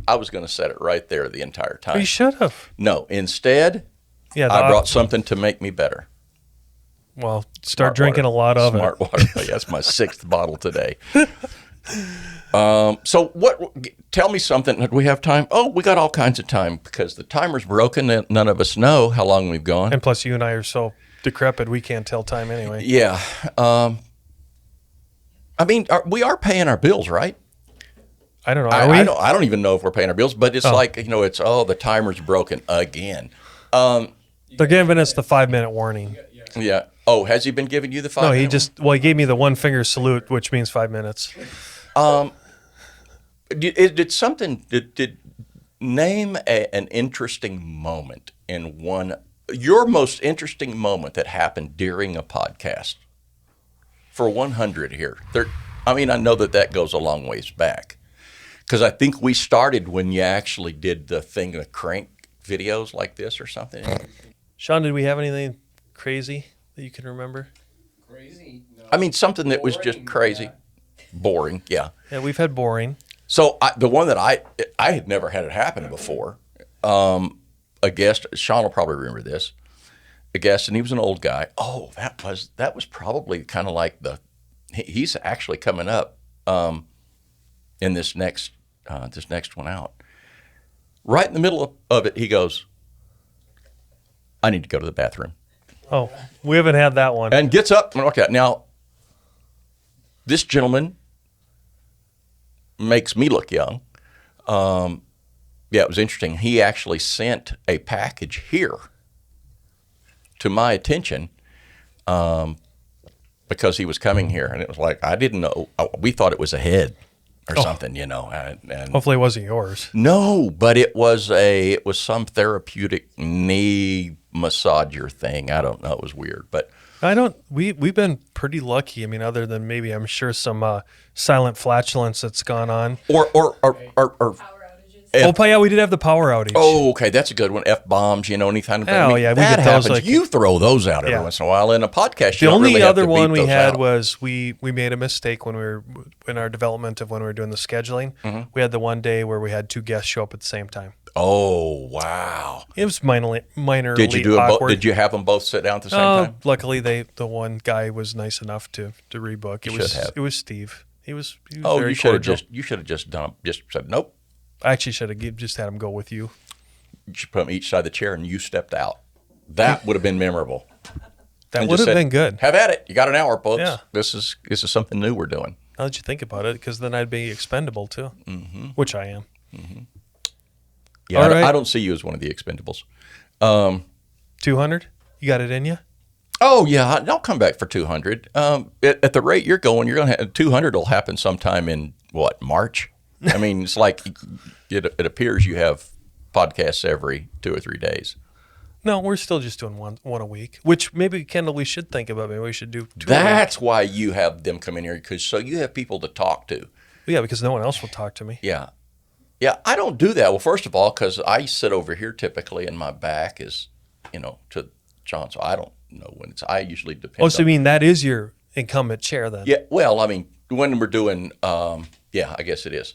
I was going to set it right there the entire time. You should have. No, instead, I brought something to make me better. Well, start drinking a lot of Smart water. That's my 6th bottle today. So tell me something. Do we have time? Oh, we got all kinds of time because the timer's broken and none of us know how long we've gone. And plus you and I are so decrepit, we can't tell time anyway. Yeah. I mean, we are paying our bills, right? I don't know. I don't even know if we're paying our bills, but it's like, it's, the timer's broken again. They're giving us the 5-minute warning. Yeah. Oh, has he been giving you the 5 minute? No, he gave me the 1 finger salute, which means 5 minutes. Did name an interesting moment in your most interesting moment that happened during a podcast for 100 here. I know that goes a long ways back because I think we started when you actually did the thing, the crank videos like this or something. Sean, did we have anything crazy that you can remember? Crazy? No. Something that was just crazy. Yeah. Boring, yeah. Yeah, we've had boring. So the one that I had never had it happen before. A guest, Sean will probably remember this. A guest, and he was an old guy. Oh, that was probably kind of like he's actually coming up in this next one out. Right in the middle of it, he goes, "I need to go to the bathroom." Oh, we haven't had that one. And gets up and walks out. Now, this gentleman makes me look young. Yeah, it was interesting. He actually sent a package here to my attention because he was coming here. And it was like, I didn't know. We thought it was a head or something, you know. And hopefully it wasn't yours. No, but it was some therapeutic knee massager thing. I don't know. It was weird, but we've been pretty lucky. I mean, other than maybe I'm sure some silent flatulence that's gone on. Or we did have the power outage. Oh, okay, that's a good one. F-bombs, you know, anytime. Oh, yeah, we that get those. Happens. You throw those out every once in a while in a podcast. The only really other one we had out. was we made a mistake when we were in our development of when we were doing the scheduling. Mm-hmm. We had the one day where we had 2 guests show up at the same time. Oh, wow! It was minorly Did you do awkward. Did you have them both sit down at the same time? Luckily, the one guy was nice enough to rebook. It was Steve. He was very you should cordial. have just said nope. I actually should have just had him go with you. You should put them each side of the chair, and you stepped out. That would have been memorable. That would have been good. Have at it. You got an hour, folks. Yeah. This is something new we're doing. Now that you think about it, because then I'd be expendable too, which I am. Mm-hmm. Yeah, I don't see you as one of the expendables. 200? You got it in you? Oh yeah, I'll come back for 200. At the rate you're going to have 200 will happen sometime in March. I mean, it's like it appears you have podcasts every 2 or 3 days. No, we're still just doing one a week, which maybe, Kendall, we should think about. Maybe we should do 2 That's why you have them come in here, so you have people to talk to. Yeah, because no one else will talk to me. Yeah. Yeah, I don't do that. Well, first of all, because I sit over here typically, and my back is, to John, so I don't know when it's. I usually depend. Oh, so you mean that is your incumbent chair then? Yeah. Well, I mean, when we're doing, yeah, I guess it is.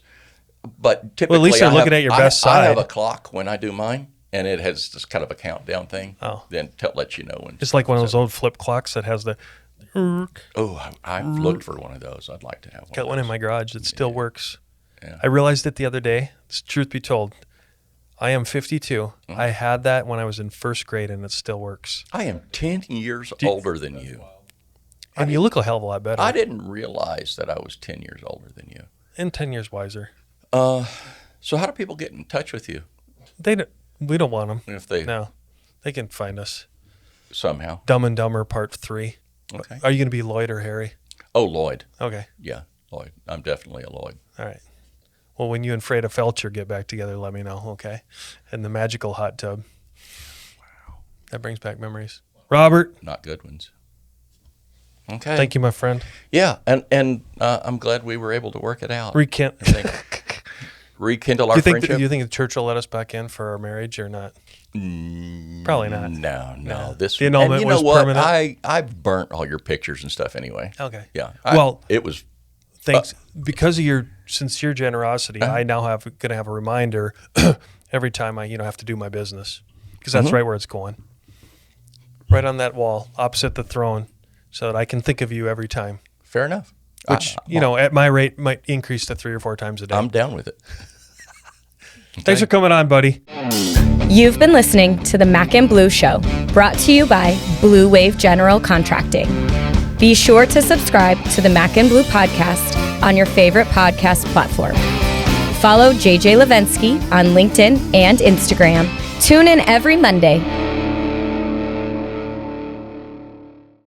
But typically, at least you're looking at your best side. I have a clock when I do mine, and it has this kind of a countdown thing. Oh. Then let you know when. It's like one of those old flip clocks that has the. Oh, I've looked for one of those. I'd like to have one. Got one in my garage that still works. Yeah. I realized it the other day. Truth be told, I am 52. I had that when I was in first grade, and it still works. I am 10 years older than you. And you look a hell of a lot better. I didn't realize that I was 10 years older than you. And 10 years wiser. So how do people get in touch with you? We don't want them. If they they can find us somehow. Dumb and Dumber Part 3. Okay. Are you going to be Lloyd or Harry? Oh, Lloyd. Okay. Yeah, Lloyd. I'm definitely a Lloyd. All right. Well, when you and Freda Felcher get back together, let me know, okay? And the magical hot tub. Wow. That brings back memories. Robert. Not good ones. Okay. Thank you, my friend. Yeah, and I'm glad we were able to work it out. Rekindle our friendship. Do you think the church will let us back in for our marriage or not? Probably not. No. No. This the annulment was permanent. I burnt all your pictures and stuff anyway. Okay. Yeah. It was. Thanks because of your sincere generosity. I now going to have a reminder every time I have to do my business, because that's right where it's going. Right on that wall opposite the throne, so that I can think of you every time. Fair enough. Which, at my rate, might increase to 3 or 4 times a day. I'm down with it. Okay. Thanks for coming on, buddy. You've been listening to the Mac and Bleu Show, brought to you by Blue Wave General Contracting. Be sure to subscribe to the Mac and Bleu podcast on your favorite podcast platform. Follow JJ Levenske on LinkedIn and Instagram. Tune in every Monday